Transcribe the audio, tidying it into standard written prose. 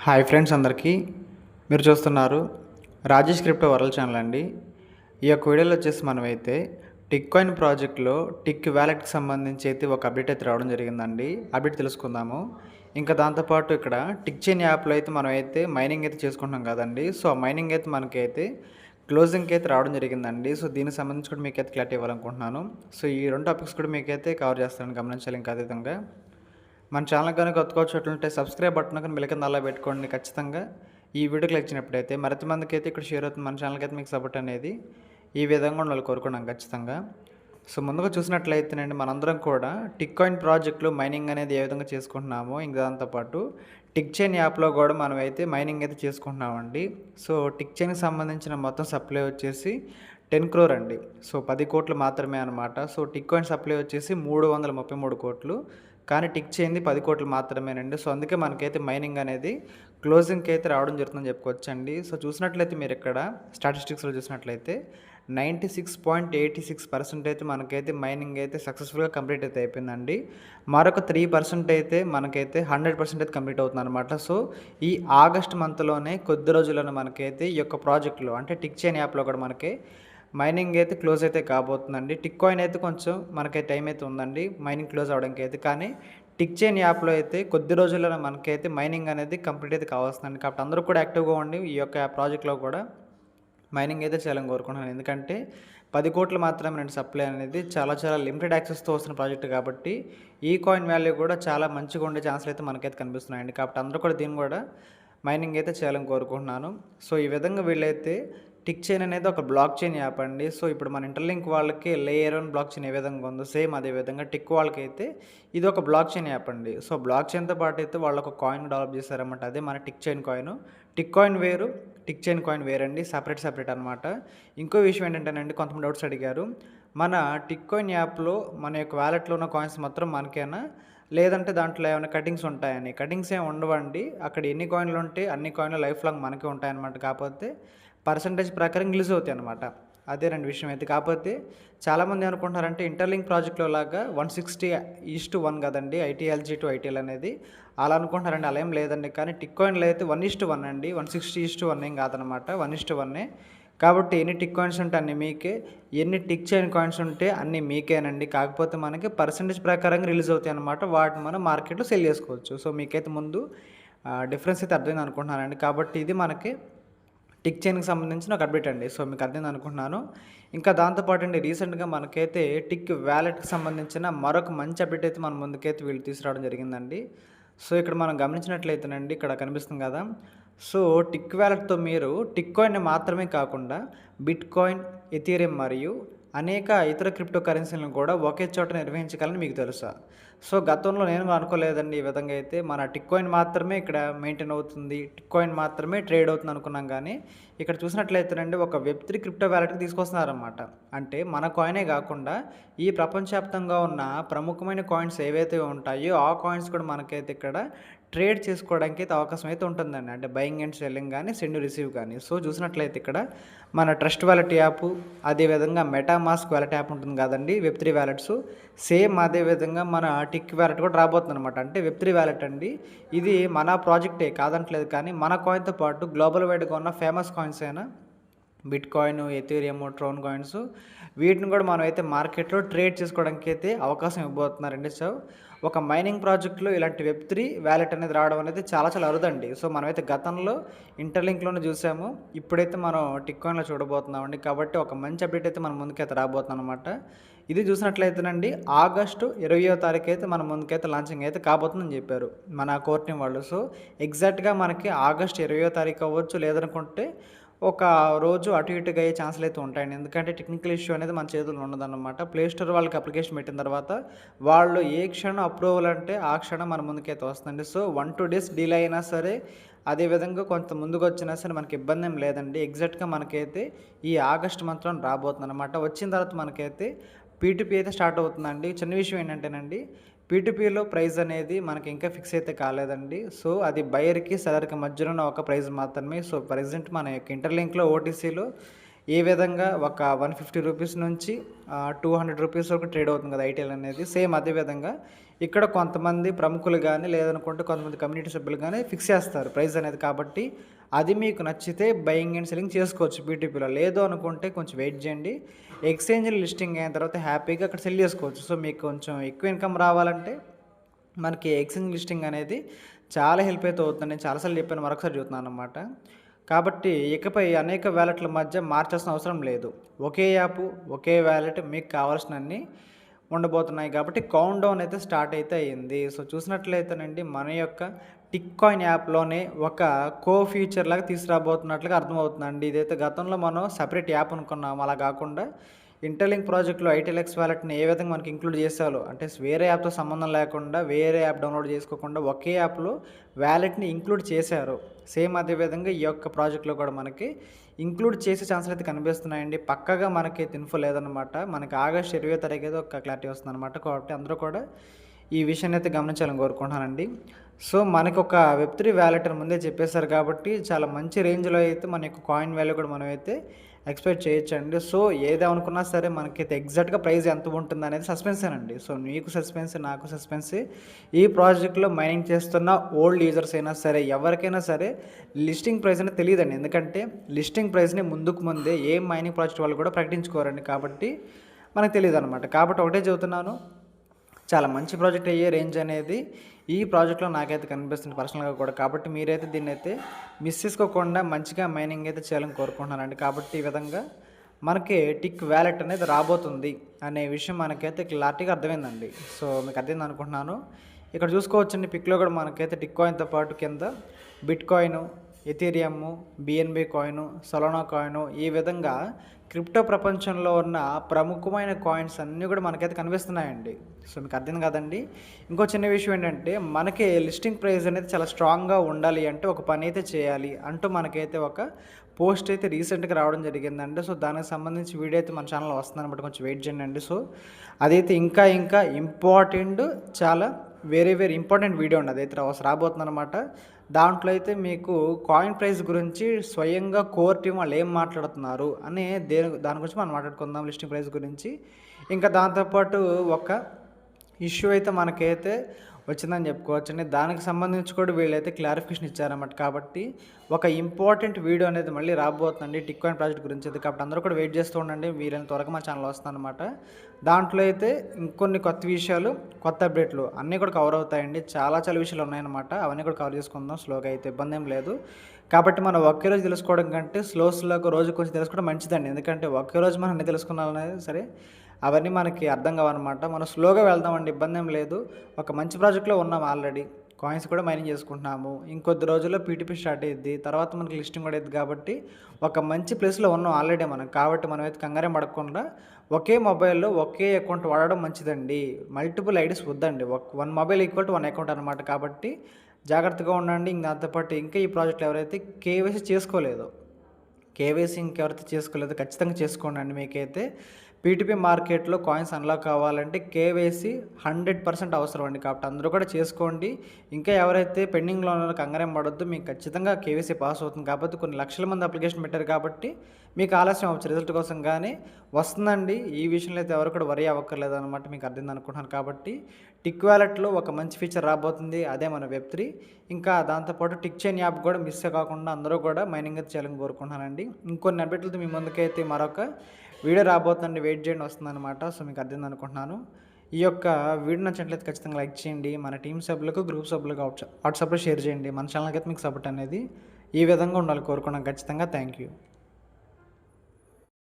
Hi friends అందరికీ. మీరు చూస్తున్నారు రాజేష్ క్రిప్టో వరల్డ్ ఛానల్ అండి. ఈ యొక్క వీడియోలో వచ్చేసి మనమైతే టిక్ కాయిన్ ప్రాజెక్ట్లో టిక్ వ్యాలెట్కి సంబంధించి అయితే ఒక అప్డేట్ అయితే రావడం జరిగిందండి. అప్డేట్ తెలుసుకుందాము. ఇంకా దాంతోపాటు ఇక్కడ టిక్ చైన్ యాప్లో అయితే మనమైతే మైనింగ్ అయితే చేసుకుంటున్నాం కదండి. సో ఆ మైనింగ్ అయితే మనకైతే క్లోజింగ్కి అయితే రావడం జరిగిందండి. సో దీనికి సంబంధించి కూడా మీకైతే క్లారిటీ ఇవ్వాలనుకుంటున్నాను. సో ఈ రెండు టాపిక్స్ కూడా మీకైతే కవర్ చేస్తాను, గమనించాలి. ఇంకా అదేవిధంగా మన ఛానల్ కనుక కొత్తగా వచ్చేట్లుంటే సబ్స్క్రైబ్ బటన్ కనుక బిల్ కింద అలా పెట్టుకోండి. ఖచ్చితంగా ఈ వీడియోకి వచ్చినప్పుడైతే మరింత మందికి అయితే ఇక్కడ షేర్ అవుతుంది. మన ఛానల్కి అయితే మీకు సపోర్ట్ అనేది ఈ విధంగా ఉండాలి కోరుకున్నాం ఖచ్చితంగా. సో ముందుగా చూసినట్లయితేనండి, మనందరం కూడా టిక్ కాయిన్ ప్రాజెక్టులో మైనింగ్ అనేది ఏ విధంగా చేసుకుంటున్నామో, ఇంకా దాంతోపాటు టిక్ చైన్ యాప్లో కూడా మనం అయితే మైనింగ్ అయితే చేసుకుంటున్నామండి. సో టిక్ చైన్కి సంబంధించిన మొత్తం సప్లై వచ్చేసి 10 crore అండి. సో 10 కోట్లు మాత్రమే అనమాట. సో టిక్ కాయిన్ సప్లై వచ్చేసి 333 కోట్లు, కానీ టిక్ చేయింది 10 కోట్లు మాత్రమేనండి. సో అందుకే మనకైతే మైనింగ్ అనేది క్లోజింగ్కి అయితే రావడం జరుగుతుందని చెప్పుకోవచ్చండి. సో చూసినట్లయితే మీరు ఇక్కడ స్టాటిస్టిక్స్లో చూసినట్లయితే 96.86% అయితే మనకైతే మైనింగ్ అయితే సక్సెస్ఫుల్గా కంప్లీట్ అయితే అయిపోయిందండి. మరొక 3% అయితే మనకైతే 100% అయితే కంప్లీట్ అవుతుంది అనమాట. సో ఈ ఆగస్ట్ మంత్లోనే కొద్ది రోజుల్లోనే మనకైతే ఈ యొక్క ప్రాజెక్టులో అంటే టిక్ చైన్ యాప్లో కూడా మనకి మైనింగ్ అయితే క్లోజ్ అయితే కాబోతుందండి. టిక్ కాయిన్ అయితే కొంచెం మనకి టైం అయితే ఉందండి మైనింగ్ క్లోజ్ అవడానికి అయితే, కానీ టిక్ చైన్ యాప్లో అయితే కొద్ది రోజుల్లోనే మనకైతే మైనింగ్ అనేది కంప్లీట్ అయితే కావాల్సిందండి. కాబట్టి అందరూ కూడా యాక్టివ్గా ఉండి ఈ యొక్క ప్రాజెక్ట్లో కూడా మైనింగ్ అయితే చేయాలని కోరుకుంటున్నాను. ఎందుకంటే 10 కోట్లు మాత్రమే రెండు సప్లై అనేది చాలా లిమిటెడ్ యాక్సెస్తో వస్తున్న ప్రాజెక్ట్ కాబట్టి ఈ కాయిన్ వాల్యూ కూడా చాలా మంచిగా ఉండే ఛాన్సులు అయితే మనకైతే కనిపిస్తున్నాయండి. కాబట్టి అందరూ కూడా దీన్ని కూడా మైనింగ్ అయితే చేయాలని కోరుకుంటున్నాను. సో ఈ విధంగా వీళ్ళైతే టిక్ చైన్ అనేది ఒక బ్లాక్ చైన్ యాప్ అండి. సో ఇప్పుడు మన ఇంటర్లింక్ వాళ్ళకి లేయర్ 1 బ్లాక్ చైన్ ఏ విధంగా ఉందో సేమ్ అదే విధంగా టిక్ వాళ్ళకి అయితే ఇది ఒక బ్లాక్ చైన్ యాప్ అండి. సో బ్లాక్ చైన్తో పాటు అయితే వాళ్ళు ఒక కాయిన్ డెవలప్ చేశారన్నమాట. అదే మన tick chain coin. Tick coin వేరు, టిక్ చైన్ కాయిన్ వేరండి, సపరేట్ అనమాట. ఇంకో విషయం ఏంటంటేనండి, కొంతమంది డౌట్స్ అడిగారు, మన టిక్ కాయిన్ యాప్లో మన యొక్క వ్యాలెట్లో ఉన్న కాయిన్స్ మాత్రం మనకేనా, లేదంటే దాంట్లో ఏమైనా కటింగ్స్ ఉంటాయని. కటింగ్స్ ఏమి ఉండవండి. అక్కడ ఎన్ని కాయిన్లు ఉంటే అన్ని కాయిన్లు లైఫ్ లాంగ్ మనకే ఉంటాయన్నమాట. కాకపోతే పర్సంటేజ్ ప్రకారం రిలీజ్ అవుతాయి అనమాట. అదే రెండు విషయం అయితే. కాకపోతే చాలామంది అనుకుంటున్నారంటే ఇంటర్లింక్ ప్రాజెక్ట్లో లాగా 160:1 కదండి, ఐటీఎల్జీ టు ఐటీఎల్ అనేది. అలా అనుకుంటున్నారండి. అలా ఏం లేదండి. కానీ టిక్ కాయిన్లో అయితే 1:1 అండి. 160:1 ఏం కాదనమాట, 1:1. కాబట్టి ఎన్ని టిక్ కాయిన్స్ ఉంటే అన్ని మీకే, ఎన్ని టిక్ చైన్ కాయిన్స్ ఉంటే అన్ని మీకేనండి. కాకపోతే మనకి పర్సంటేజ్ ప్రకారంగా రిలీజ్ అవుతాయి అనమాట. వాటిని మనం మార్కెట్లో సెల్ చేసుకోవచ్చు. సో మీకైతే ముందు డిఫరెన్స్ అయితే అర్థమైంది అనుకుంటున్నానండి. కాబట్టి ఇది మనకి టిక్ చైన్కి సంబంధించిన ఒక అప్డేట్ అండి. సో మీకు అర్థమైంది అనుకుంటున్నాను. ఇంకా దాంతోపాటు అండి, రీసెంట్గా మనకైతే టిక్ వ్యాలెట్కి సంబంధించిన మరొక మంచి అప్డేట్ అయితే మన ముందుకైతే వీళ్ళు తీసుకురావడం జరిగిందండి. సో ఇక్కడ మనం గమనించినట్లయితేనండి, ఇక్కడ కనిపిస్తుంది కదా. సో టిక్ వ్యాలెట్తో మీరు టిక్ కాయిన్ని మాత్రమే కాకుండా బిట్ కాయిన్, ఎథీరియం మరియు అనేక ఇతర క్రిప్టో కరెన్సీలను కూడా ఒకే చోట నిర్వహించగలని మీకు తెలుసా? సో గతంలో నేను అనుకోలేదండి ఈ విధంగా అయితే. మన టిక్ కాయిన్ మాత్రమే ఇక్కడ మెయింటైన్ అవుతుంది, టిక్ కాయిన్ మాత్రమే ట్రేడ్ అవుతుంది అనుకున్నాం. కానీ ఇక్కడ చూసినట్లయితేనండి ఒక వెబ్3 క్రిప్టో వ్యాలెట్కి తీసుకొస్తున్నారన్నమాట. అంటే మన కాయినే కాకుండా ఈ ప్రపంచవ్యాప్తంగా ఉన్న ప్రముఖమైన కాయిన్స్ ఏవైతే ఉంటాయో ఆ కాయిన్స్ కూడా మనకైతే ఇక్కడ ట్రేడ్ చేసుకోవడానికి అయితే అవకాశం అయితే ఉంటుందండి. అంటే బయింగ్ అండ్ సెల్లింగ్ కానీ, సెండ్ రిసీవ్ కానీ. సో చూసినట్లయితే ఇక్కడ మన ట్రస్ట్ వ్యాలెట్ యాప్, అదేవిధంగా మెటామాస్క్ వ్యాలెట్ యాప్ ఉంటుంది కదండి, వెబ్3 వ్యాలెట్స్. సేమ్ అదేవిధంగా మన టిక్ వ్యాలెట్ కూడా రాబోతుంది అనమాట. అంటే వెబ్3 వ్యాలెట్ అండి. ఇది మన ప్రాజెక్టే కాదంటలేదు, కానీ మన కాయిన్తో పాటు గ్లోబల్ వైడ్గా ఉన్న ఫేమస్ కాయిన్స్ అయినా bit coin, Ethereum, Tron coins, వీటిని కూడా మనం అయితే మార్కెట్లో ట్రేడ్ చేసుకోవడానికి అయితే అవకాశం ఇవ్వబోతున్నారండి. సో ఒక మైనింగ్ ప్రాజెక్ట్లో ఇలాంటి వెబ్3 వ్యాలెట్ అనేది రావడం అనేది చాలా అరుదండి. సో మనమైతే గతంలో ఇంటర్లింక్లోనే చూసాము, ఇప్పుడైతే మనం టిక్ కాయిన్లో చూడబోతున్నామండి. కాబట్టి ఒక మంచి అప్డేట్ అయితే మన ముందుకైతే రాబోతున్నాం అనమాట. ఇది చూసినట్లయితేనండి ఆగస్టు 20వ తారీఖు అయితే మన ముందుకైతే లాంచింగ్ అయితే కాబోతుందని చెప్పారు మన కోర్ టీం వాళ్ళు. సో ఎగ్జాక్ట్గా మనకి ఆగస్టు 20వ తారీఖు అవ్వచ్చు, లేదనుకుంటే ఒక రోజు అటు ఇటుగా అయ్యే ఛాన్సులు అయితే ఉంటాయండి. ఎందుకంటే టెక్నికల్ ఇష్యూ అనేది మన చేతుల్లో ఉండదన్నమాట. ప్లేస్టోర్ వాళ్ళకి అప్లికేషన్ పెట్టిన తర్వాత వాళ్ళు ఏ క్షణం అప్రూవల్ అంటే ఆ క్షణం మన ముందుకైతే వస్తుంది. సో 1-2 డేస్ డిలే అయినా సరే, అదేవిధంగా కొంత ముందుకు వచ్చినా సరే మనకి ఇబ్బంది ఏం లేదండి. ఎగ్జాక్ట్గా మనకైతే ఈ ఆగస్ట్ మంత్లో రాబోతుంది అనమాట. వచ్చిన తర్వాత మనకైతే పీటీపీ అయితే స్టార్ట్ అవుతుందండి. చిన్న విషయం ఏంటంటేనండి, పీటీపీలో ప్రైస్ అనేది మనకి ఇంకా ఫిక్స్ అయితే కాలేదండి. సో అది బయర్కి సెలర్కి మధ్యలో ఉన్న ఒక ప్రైస్ మాత్రమే. సో ప్రజెంట్ మన యొక్క ఇంటర్లింక్లో ఓటీసీలో ఏ విధంగా ఒక 150 రూపీస్ నుంచి 200 రూపీస్ వరకు ట్రేడ్ అవుతుంది కదా ఐటీఎల్ అనేది. సేమ్ అదే విధంగా ఇక్కడ కొంతమంది ప్రముఖులు గానీ, లేదనుకుంటే కొంతమంది కమ్యూనిటీ సభ్యులు గానీ ఫిక్స్ చేస్తారు ప్రైస్ అనేది. కాబట్టి అది మీకు నచ్చితే బయింగ్ అండ్ సెల్లింగ్ చేసుకోవచ్చు పీటీపీలో. లేదు అనుకుంటే కొంచెం వెయిట్ చేయండి. ఎక్స్‌చేంజ్‌లో లిస్టింగ్ అయిన తర్వాత హ్యాపీగా అక్కడ సెల్ చేసుకోవచ్చు. సో, మీకు కొంచెం ఎక్కువ ఇన్‌కమ్ రావాలంటే మనకి ఎక్స్‌చేంజ్ లిస్టింగ్ అనేది చాలా హెల్ప్ అయితే అవుతుందండి. నేను చాలా సార్లు చెప్పాను, మరొకసారి చెప్తున్నాననమాట. కాబట్టి ఇకపై అనేక వాలెట్ల మధ్య మార్చాల్సిన అవసరం లేదు. ఒకే యాపు, ఒకే వాలెట్ మీకు కావాల్సినన్ని ఉండబోతున్నాయి కాబట్టి కౌంట్ డౌన్ అయితే స్టార్ట్ అయితే అయ్యింది. సో, చూసినట్లయితేనండి మన యొక్క టిక్ కాయిన్ యాప్‌లోనే ఒక ఫీచర్ లాగా తీసుకురాబోతున్నట్లుగా అర్థమవుతుందండి. ఇదైతే గతంలో మనం సెపరేట్ యాప్ అనుకున్నాము. అలా కాకుండా ఇంటర్లింక్ ప్రాజెక్ట్‌లో ఐటీఎల్ఎక్స్ వాలెట్‌ని ఏ విధంగా మనకి ఇంక్లూడ్ చేసారో, అంటే వేరే యాప్‌తో సంబంధం లేకుండా వేరే యాప్ డౌన్లోడ్ చేసుకోకుండా ఒకే యాప్‌లో వాలెట్‌ని ఇంక్లూడ్ చేశారు. సేమ్ అదే విధంగా ఈ యొక్క ప్రాజెక్ట్‌లో కూడా మనకి ఇంక్లూడ్ చేసే ఛాన్సులు అయితే కనిపిస్తున్నాయండి. పక్కాగా మనకైతే ఇన్ఫో లేదనమాట. మనకి ఆగస్టు 20వ తారీఖు అయితే ఒక క్లారిటీ వస్తుందనమాట. కాబట్టి అందరూ కూడా ఈ విషయాన్ని అయితే గమనించాలని కోరుకుంటున్నానండి. సో, మనకొక వెబ్3 వాలెట్ అని ముందే చెప్పేశారు కాబట్టి చాలా మంచి రేంజ్‌లో అయితే మన యొక్క కాయిన్ వాల్యూ కూడా మనమైతే ఎక్స్‌పెక్ట్ చేయొచ్చండి. సో, ఏదనుకున్నా సరే మనకైతే ఎగ్జాక్ట్‌గా ప్రైస్ ఎంత ఉంటుందనేది సస్పెన్సేనండి. సో, మీకు సస్పెన్సే, నాకు సస్పెన్సే. ఈ ప్రాజెక్ట్‌లో మైనింగ్ చేస్తున్న ఓల్డ్ యూజర్స్ అయినా సరే, ఎవరికైనా సరే లిస్టింగ్ ప్రైస్ అనేది తెలీదండి. ఎందుకంటే లిస్టింగ్ ప్రైస్‌ని ముందే ఏ మైనింగ్ ప్రాజెక్ట్ వాళ్ళు కూడా ప్రకటించుకోరండి. కాబట్టి మనకు తెలీదనమాట. కాబట్టి ఒకటే చెబుతున్నాను, చాలా మంచి ప్రాజెక్ట్ అయ్యే రేంజ్ అనేది ఈ ప్రాజెక్ట్‌లో నాకైతే కనిపిస్తుంది పర్సనల్‌గా కూడా. కాబట్టి మీరైతే దీన్నైతే మిస్ చేసుకోకుండా మంచిగా మైనింగ్ అయితే చేయాలని కోరుకుంటున్నానండి. కాబట్టి ఈ విధంగా మనకి టిక్ వాలెట్ అనేది రాబోతుంది అనే విషయం మనకైతే క్లారిటీగా అర్థమైందండి. సో, మీకు అర్థమైంది అనుకుంటున్నాను. ఇక్కడ చూసుకోవచ్చండి పిక్‌లో కూడా మనకైతే టిక్ కాయిన్‌తో పాటు కింద bit coin, Ethereum, BNB coin, Solana coin, ఈ విధంగా క్రిప్టో ప్రపంచంలో ఉన్న ప్రముఖమైన కాయిన్స్ అన్నీ కూడా మనకైతే కనిపిస్తున్నాయండి. సో, మీకు అర్థం కదండి. ఇంకో చిన్న విషయం ఏంటంటే మనకి లిస్టింగ్ ప్రైస్ అనేది చాలా స్ట్రాంగ్‌గా ఉండాలి అంటే ఒక పని అయితే చేయాలి అంటూ మనకైతే ఒక పోస్ట్ అయితే రీసెంట్‌గా రావడం జరిగిందండి. సో, దానికి సంబంధించి వీడియో అయితే మన ఛానల్‌లో వస్తుందనమాట. కొంచెం వెయిట్ చేయండి. సో, అదైతే ఇంకా ఇంపార్టెంట్, చాలా వెరీ ఇంపార్టెంట్ వీడియో అండి. అదైతే రాబోతుందనమాట. దాంట్లో అయితే మీకు కాయిన్ ప్రైస్ గురించి స్వయంగా కోర్ టీమ్ వాళ్ళు ఏం మాట్లాడుతున్నారు అని దాని గురించి మనం మాట్లాడుకుందాం, లిస్టింగ్ ప్రైస్ గురించి. ఇంకా దాంతోపాటు ఒక ఇష్యూ అయితే మనకైతే వచ్చిందని చెప్పుకోవచ్చండి. దానికి సంబంధించి కూడా వీళ్ళైతే క్లారిఫికేషన్ ఇచ్చారన్నమాట. కాబట్టి ఒక ఇంపార్టెంట్ వీడియో అనేది మళ్ళీ రాబోతుందండి టిక్ కాయిన్ ప్రాజెక్ట్ గురించి అయితే. కాబట్టి అందరూ కూడా వెయిట్ చేస్తూ ఉండండి. వీళ్ళని త్వరగా మా ఛానల్ వస్తుందన్నమాట. దాంట్లో అయితే ఇంకొన్ని కొత్త విషయాలు, కొత్త అప్డేట్లు అన్నీ కూడా కవర్ అవుతాయండి. చాలా విషయాలు ఉన్నాయన్నమాట. అవన్నీ కూడా కవర్ చేసుకుందాం స్లోగా, అయితే ఇబ్బంది ఏం లేదు. కాబట్టి మనం ఒకే రోజు తెలుసుకోవడం కంటే స్లోగా రోజు కొంచెం తెలుసుకోవడం మంచిదండి. ఎందుకంటే ఒకే రోజు మనం అన్నీ తెలుసుకున్నాలనేది సరే అవన్నీ మనకి అర్థం కావన్నమాట. మనం స్లోగా వెళ్దామండి, ఇబ్బంది ఏం లేదు. ఒక మంచి ప్రాజెక్ట్‌లో ఉన్నాం ఆల్రెడీ. కాయిన్స్ కూడా మైనింగ్ చేసుకుంటున్నాము. ఇంకొద్ది రోజుల్లో పీటీపీ స్టార్ట్ అయ్యిద్ది. తర్వాత మనకి లిస్టింగ్ కూడా అయ్యిద్ది. కాబట్టి ఒక మంచి ప్లేస్‌లో ఉన్నాం ఆల్రెడీ మనం. కాబట్టి మనమైతే కంగారేం పడకుండా ఒకే మొబైల్‌లో ఒకే అకౌంట్ వాడడం మంచిదండి. మల్టిపుల్ ఐడీస్ వద్దండి. One mobile equal to one account అనమాట. కాబట్టి జాగ్రత్తగా ఉండండి. దాంతోపాటు ఇంకా ఈ ప్రాజెక్ట్‌లో ఎవరైతే కేవైసీ చేసుకోలేదో, కేవైసీ ఇంకెవరైతే చేసుకోలేదో ఖచ్చితంగా చేసుకోండి. మీకైతే పీటీపీ మార్కెట్లో కాయిన్స్ అన్లాక్ కావాలంటే కేవైసీ 100% అవసరం అండి. కాబట్టి అందరూ కూడా చేసుకోండి. ఇంకా ఎవరైతే పెండింగ్లో ఉన్నారో కంగారేం పడొద్దు. మీకు ఖచ్చితంగా కేవైసీ పాస్ అవుతుంది. కాకపోతే కొన్ని లక్షల మంది అప్లికేషన్ పెట్టారు కాబట్టి మీకు ఆలస్యం అవ్వచ్చు రిజల్ట్ కోసం, కానీ వస్తుందండి. ఈ విషయంలో అయితే ఎవరు కూడా వరీ అవ్వక్కర్లేదు అనమాట. మీకు అర్థం అనుకుంటున్నాను. కాబట్టి టిక్ వాలెట్లో ఒక మంచి ఫీచర్ రాబోతుంది. అదే మన వెబ్3. ఇంకా దాంతోపాటు టిక్ చైన్ యాప్ కూడా మిస్ కాకుండా అందరూ కూడా మైనింగ్ అయితే చేయాలని కోరుకుంటున్నానండి. ఇంకొన్ని అప్డేట్లతో మీ ముందుకైతే మరొక వీడియో రాబోతుందండి. వెయిట్ చేయండి, వస్తుందన్నమాట. సో, మీకు అర్థం అనుకుంటున్నాను. ఈ యొక్క వీడియో నచ్చినట్లయితే ఖచ్చితంగా లైక్ చేయండి. మన టీమ్ సభ్యులకు, గ్రూప్ సభ్యులకు వాట్సాప్లో షేర్ చేయండి. మన ఛానల్కి అయితే మీకు సపోర్ట్ అనేది ఈ విధంగా ఉండాలి కోరుకున్నాం ఖచ్చితంగా. Thank you.